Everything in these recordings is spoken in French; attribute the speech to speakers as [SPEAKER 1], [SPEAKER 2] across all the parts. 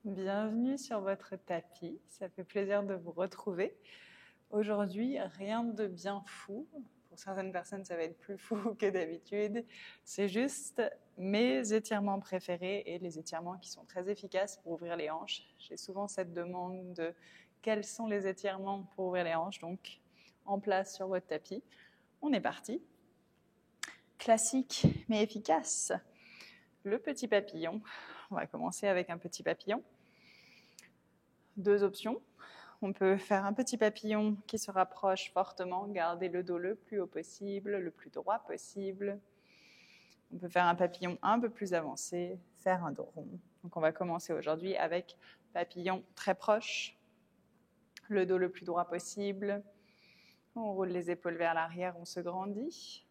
[SPEAKER 1] Bienvenue sur votre tapis, ça fait plaisir de vous retrouver. Aujourd'hui, rien de bien fou. Pour certaines personnes, ça va être plus fou que d'habitude. C'est juste mes étirements préférés et les étirements qui sont très efficaces pour ouvrir les hanches. J'ai souvent cette demande de quels sont les étirements pour ouvrir les hanches. Donc, en place sur votre tapis, on est parti. Classique mais efficace. Le petit papillon. On va commencer avec un petit papillon. Deux options. On peut faire un petit papillon qui se rapproche fortement, garder le dos le plus haut possible, le plus droit possible. On peut faire un papillon un peu plus avancé, faire un dos rond. Donc on va commencer aujourd'hui avec papillon très proche, le dos le plus droit possible. On roule les épaules vers l'arrière, on se grandit.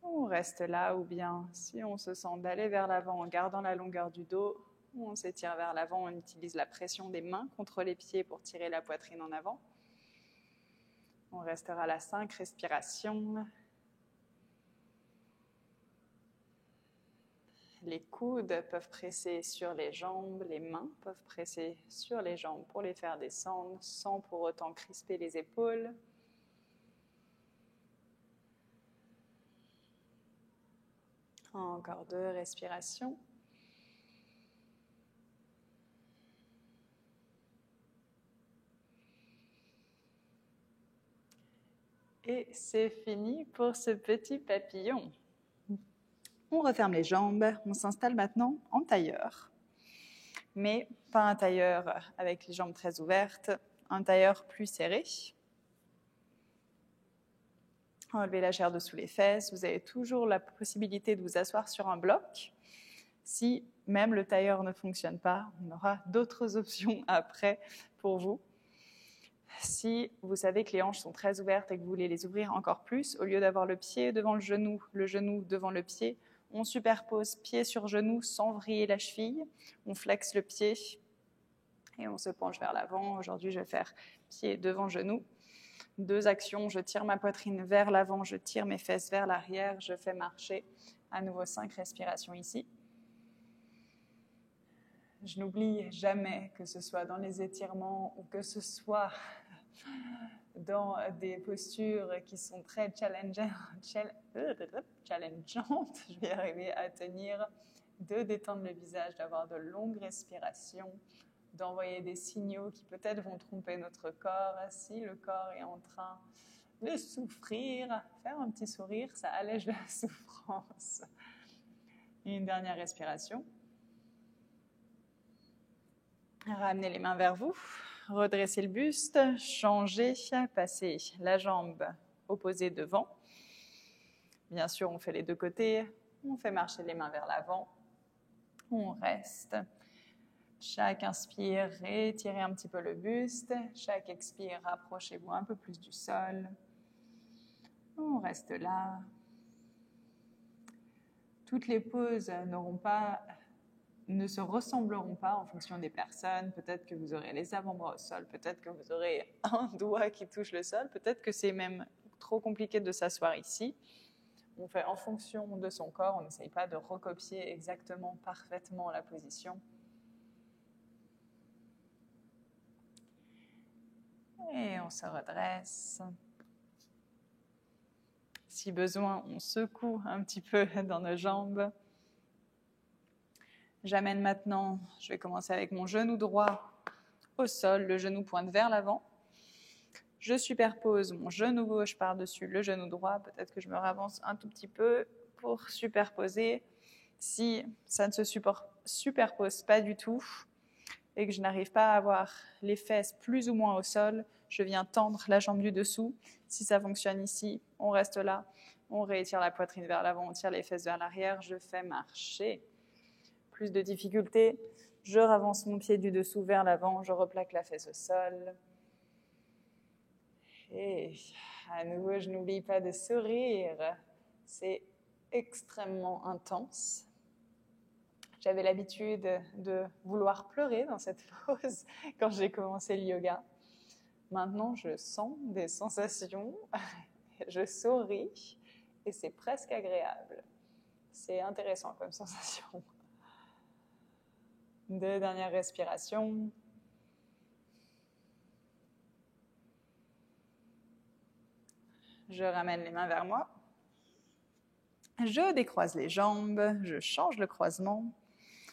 [SPEAKER 1] On reste là, ou bien si on se sent d'aller vers l'avant en gardant la longueur du dos, on s'étire vers l'avant, on utilise la pression des mains contre les pieds pour tirer la poitrine en avant. On restera là 5 respirations. Les coudes peuvent presser sur les jambes, les mains peuvent presser sur les jambes pour les faire descendre sans pour autant crisper les épaules. Encore 2 respirations. Et c'est fini pour ce petit papillon. On referme les jambes, on s'installe maintenant en tailleur. Mais pas un tailleur avec les jambes très ouvertes, un tailleur plus serré. Enlevez la chair dessous les fesses, vous avez toujours la possibilité de vous asseoir sur un bloc. Si même le tailleur ne fonctionne pas, on aura d'autres options après pour vous. Si vous savez que les hanches sont très ouvertes et que vous voulez les ouvrir encore plus, au lieu d'avoir le pied devant le genou devant le pied, on superpose pied sur genou sans vriller la cheville. On flexe le pied et on se penche vers l'avant. Aujourd'hui, je vais faire pied devant genou. 2 actions, je tire ma poitrine vers l'avant, je tire mes fesses vers l'arrière, je fais marcher. À nouveau 5 respirations ici. Je n'oublie jamais, que ce soit dans les étirements ou que ce soit dans des postures qui sont très challengeantes, je vais arriver à tenir, de détendre le visage, d'avoir de longues respirations, d'envoyer des signaux qui peut-être vont tromper notre corps. Si le corps est en train de souffrir, faire un petit sourire, ça allège la souffrance. Une dernière respiration. Ramenez les mains vers vous, redressez le buste, changez, passez la jambe opposée devant. Bien sûr, on fait les 2 côtés, on fait marcher les mains vers l'avant, on reste. Chaque inspire, étirez un petit peu le buste. Chaque expire, rapprochez-vous un peu plus du sol. On reste là. Toutes les poses ne se ressembleront pas en fonction des personnes. Peut-être que vous aurez les avant-bras au sol, peut-être que vous aurez un doigt qui touche le sol, peut-être que c'est même trop compliqué de s'asseoir ici. On fait en fonction de son corps, on n'essaye pas de recopier exactement, parfaitement la position. Et on se redresse. Si besoin, on secoue un petit peu dans nos jambes. J'amène maintenant, je vais commencer avec mon genou droit au sol, le genou pointe vers l'avant. Je superpose mon genou gauche par-dessus le genou droit. Peut-être que je me ravance un tout petit peu pour superposer. Si ça ne se superpose pas du tout et que je n'arrive pas à avoir les fesses plus ou moins au sol, je viens tendre la jambe du dessous. Si ça fonctionne ici, on reste là. On réétire la poitrine vers l'avant, on tire les fesses vers l'arrière. Je fais marcher. Plus de difficulté, je ravance mon pied du dessous vers l'avant, je replaque la fesse au sol. Et à nouveau, je n'oublie pas de sourire. C'est extrêmement intense. J'avais l'habitude de vouloir pleurer dans cette pose quand j'ai commencé le yoga. Maintenant, je sens des sensations, je souris et c'est presque agréable. C'est intéressant comme sensation. 2 dernières respirations. Je ramène les mains vers moi. Je décroise les jambes, je change le croisement.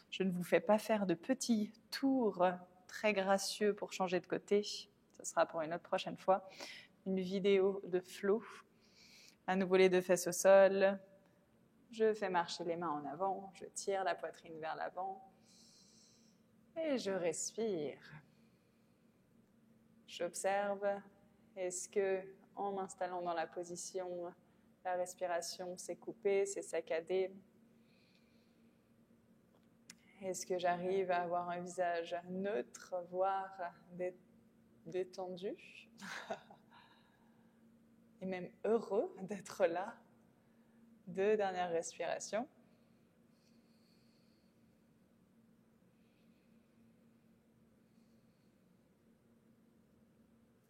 [SPEAKER 1] Je ne vous fais pas faire de petits tours très gracieux pour changer de côté. Ce sera pour une autre prochaine fois. Une vidéo de flow. À nouveau les 2 fesses au sol. Je fais marcher les mains en avant. Je tire la poitrine vers l'avant. Et je respire. J'observe. Est-ce que, en m'installant dans la position, la respiration s'est coupée, s'est saccadée? Est-ce que j'arrive à avoir un visage neutre, voire détendu et même heureux d'être là? 2 dernières respirations.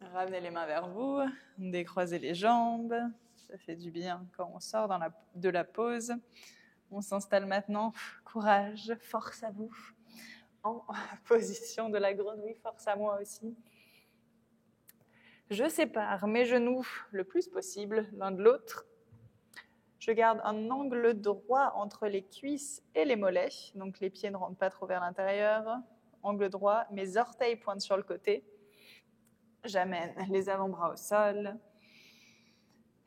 [SPEAKER 1] Ramenez les mains vers vous, décroisez les jambes. Ça fait du bien quand on sort de la pause. On s'installe maintenant. Courage, force à vous. En position de la grenouille, force à moi aussi. Je sépare mes genoux le plus possible l'un de l'autre. Je garde un angle droit entre les cuisses et les mollets. Donc les pieds ne rentrent pas trop vers l'intérieur. Angle droit, mes orteils pointent sur le côté. J'amène les avant-bras au sol.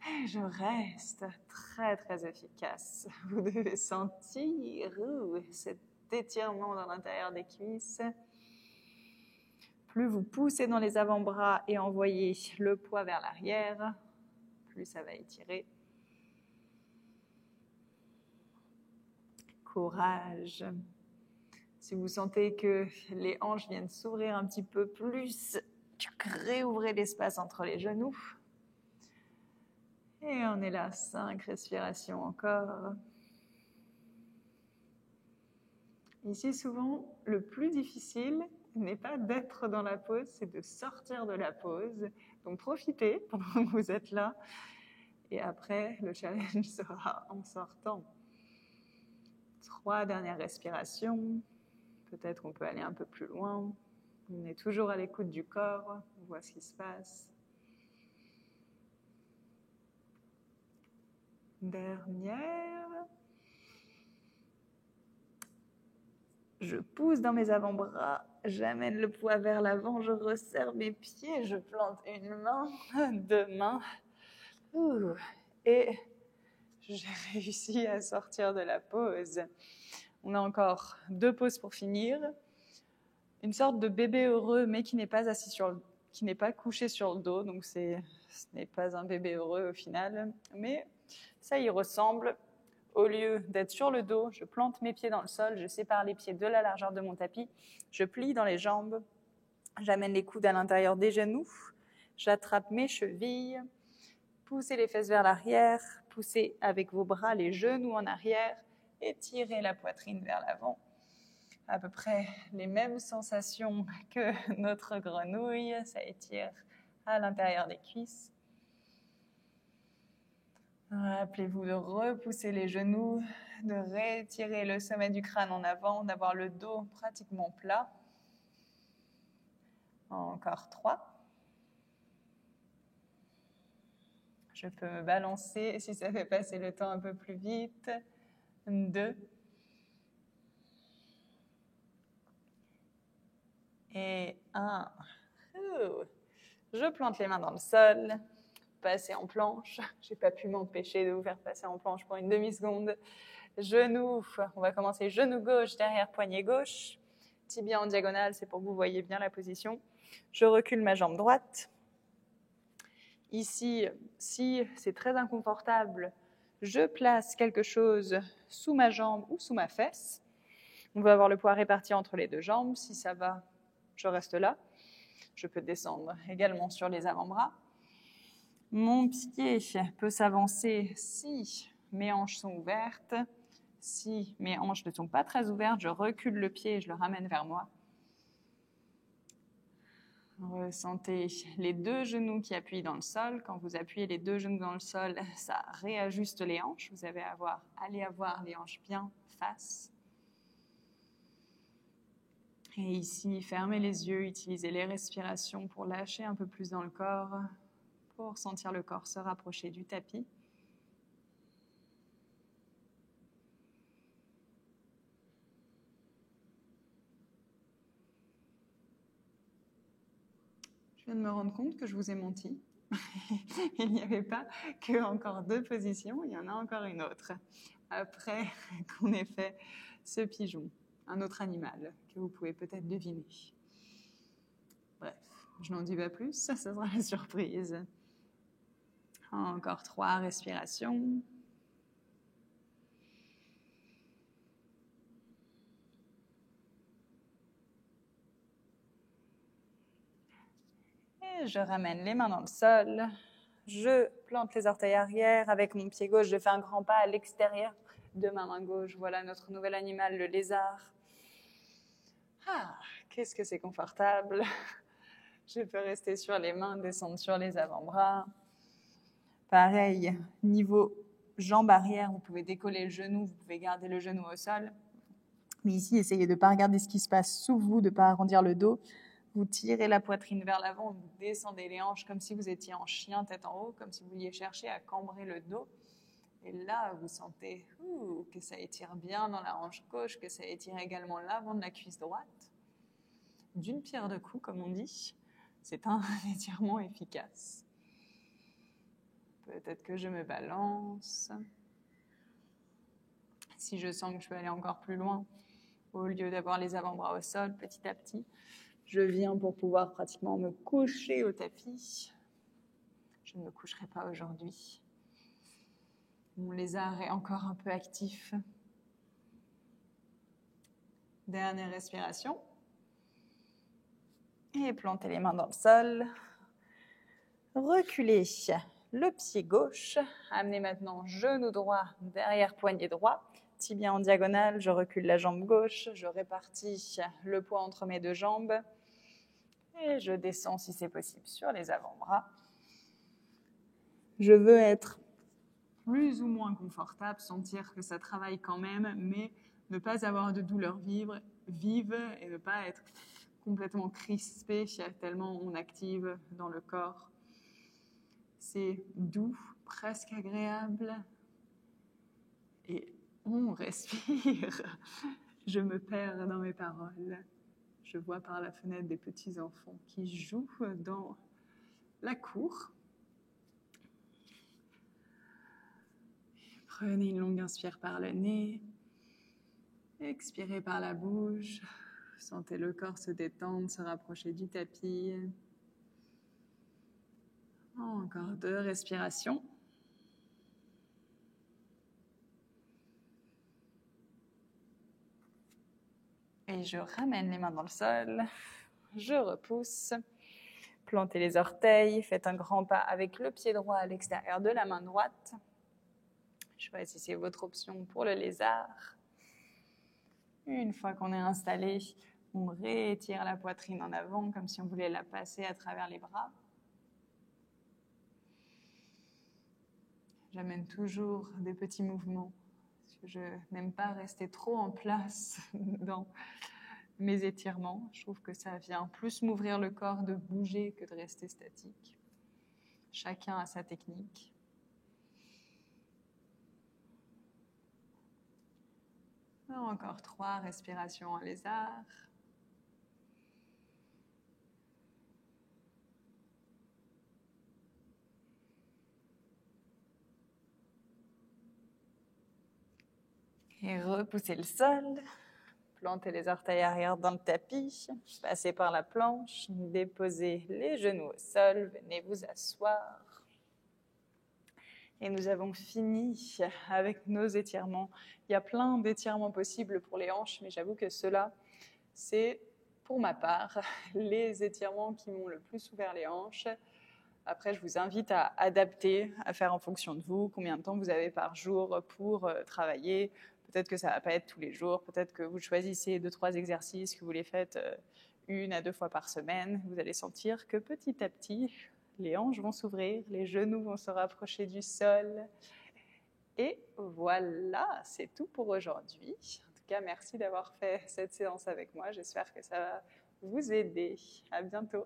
[SPEAKER 1] Et je reste très, très efficace. Vous devez sentir cet étirement dans l'intérieur des cuisses. Plus vous poussez dans les avant-bras et envoyez le poids vers l'arrière, plus ça va étirer. Courage. Si vous sentez que les hanches viennent s'ouvrir un petit peu plus, réouvrez l'espace entre les genoux. Et on est là, 5 respirations encore. Ici, souvent, le plus difficile n'est pas d'être dans la pause, c'est de sortir de la pause. Donc profitez pendant que vous êtes là. Et après, le challenge sera en sortant. 3 dernières respirations. Peut-être on peut aller un peu plus loin. On est toujours à l'écoute du corps. On voit ce qui se passe. Dernière. Je pousse dans mes avant-bras, j'amène le poids vers l'avant, je resserre mes pieds, je plante une main, 2 mains. Et j'ai réussi à sortir de la pause. On a encore 2 pauses pour finir. Une sorte de bébé heureux, mais qui n'est pas qui n'est pas couché sur le dos, donc ce n'est pas un bébé heureux au final, mais ça y ressemble. Au lieu d'être sur le dos, je plante mes pieds dans le sol, je sépare les pieds de la largeur de mon tapis, je plie dans les jambes, j'amène les coudes à l'intérieur des genoux, j'attrape mes chevilles, poussez les fesses vers l'arrière, poussez avec vos bras les genoux en arrière et tirez la poitrine vers l'avant. À peu près les mêmes sensations que notre grenouille, ça étire à l'intérieur des cuisses. Rappelez-vous de repousser les genoux, de retirer le sommet du crâne en avant, d'avoir le dos pratiquement plat. Encore 3. Je peux me balancer si ça fait passer le temps un peu plus vite. 2. Et 1. Je plante les mains dans le sol. Passer en planche. Je n'ai pas pu m'empêcher de vous faire passer en planche pour une demi-seconde. Genoux, on va commencer genou gauche derrière poignet gauche. Tibia en diagonale, c'est pour que vous voyez bien la position. Je recule ma jambe droite. Ici, si c'est très inconfortable, je place quelque chose sous ma jambe ou sous ma fesse. On va avoir le poids réparti entre les 2 jambes. Si ça va, je reste là. Je peux descendre également sur les avant-bras. Mon pied peut s'avancer si mes hanches sont ouvertes. Si mes hanches ne sont pas très ouvertes, je recule le pied et je le ramène vers moi. Ressentez les 2 genoux qui appuient dans le sol. Quand vous appuyez les 2 genoux dans le sol, ça réajuste les hanches. Vous allez avoir les hanches bien face. Et ici, fermez les yeux, utilisez les respirations pour lâcher un peu plus dans le corps, pour sentir le corps se rapprocher du tapis. Je viens de me rendre compte que je vous ai menti. Il n'y avait pas que encore 2 positions, il y en a encore une autre. Après qu'on ait fait ce pigeon, un autre animal que vous pouvez peut-être deviner. Bref, je n'en dis pas plus, ça sera la surprise. Encore 3 respirations. Et je ramène les mains dans le sol. Je plante les orteils arrière. Avec mon pied gauche, je fais un grand pas à l'extérieur de ma main gauche. Voilà notre nouvel animal, le lézard. Ah, qu'est-ce que c'est confortable. Je peux rester sur les mains, descendre sur les avant-bras. Pareil, niveau jambes arrière, vous pouvez décoller le genou, vous pouvez garder le genou au sol. Mais ici, essayez de ne pas regarder ce qui se passe sous vous, de ne pas arrondir le dos. Vous tirez la poitrine vers l'avant, vous descendez les hanches comme si vous étiez en chien tête en haut, comme si vous vouliez chercher à cambrer le dos. Et là, vous sentez que ça étire bien dans la hanche gauche, que ça étire également l'avant de la cuisse droite. D'une pierre deux coups, comme on dit. C'est un étirement efficace. Peut-être que je me balance. Si je sens que je peux aller encore plus loin, au lieu d'avoir les avant-bras au sol, petit à petit, je viens pour pouvoir pratiquement me coucher au tapis. Je ne me coucherai pas aujourd'hui. Mon lézard est encore un peu actif. Dernière respiration. Et plantez les mains dans le sol. Reculez le pied gauche. Amenez maintenant genou droit derrière poignet droit. Tibia en diagonale, je recule la jambe gauche. Je répartis le poids entre mes 2 jambes. Et je descends si c'est possible sur les avant-bras. Je veux être plus ou moins confortable, sentir que ça travaille quand même, mais ne pas avoir de douleur vive et ne pas être complètement crispé tellement on active dans le corps. C'est doux, presque agréable. Et on respire. Je me perds dans mes paroles. Je vois par la fenêtre des petits enfants qui jouent dans la cour. Prenez une longue inspire par le nez. Expirez par la bouche. Sentez le corps se détendre, se rapprocher du tapis. Encore 2 respirations. Et je ramène les mains dans le sol. Je repousse. Plantez les orteils. Faites un grand pas avec le pied droit à l'extérieur de la main droite. Choisissez votre option pour le lézard. Une fois qu'on est installé, on réétire la poitrine en avant comme si on voulait la passer à travers les bras. J'amène toujours des petits mouvements parce que je n'aime pas rester trop en place dans mes étirements. Je trouve que ça vient plus m'ouvrir le corps de bouger que de rester statique. Chacun a sa technique. Encore 3 respirations en lézard. Et repoussez le sol. Plantez les orteils arrière dans le tapis. Passez par la planche. Déposez les genoux au sol. Venez vous asseoir. Et nous avons fini avec nos étirements. Il y a plein d'étirements possibles pour les hanches, mais j'avoue que ceux-là, c'est, pour ma part, les étirements qui m'ont le plus ouvert les hanches. Après, je vous invite à adapter, à faire en fonction de vous, combien de temps vous avez par jour pour travailler. Peut-être que ça ne va pas être tous les jours, peut-être que vous choisissez 2-3 exercices, que vous les faites 1 à 2 fois par semaine. Vous allez sentir que petit à petit, les hanches vont s'ouvrir, les genoux vont se rapprocher du sol. Et voilà, c'est tout pour aujourd'hui. En tout tout cas, merci d'avoir fait cette séance avec moi. J'espère que ça va vous aider. À bientôt.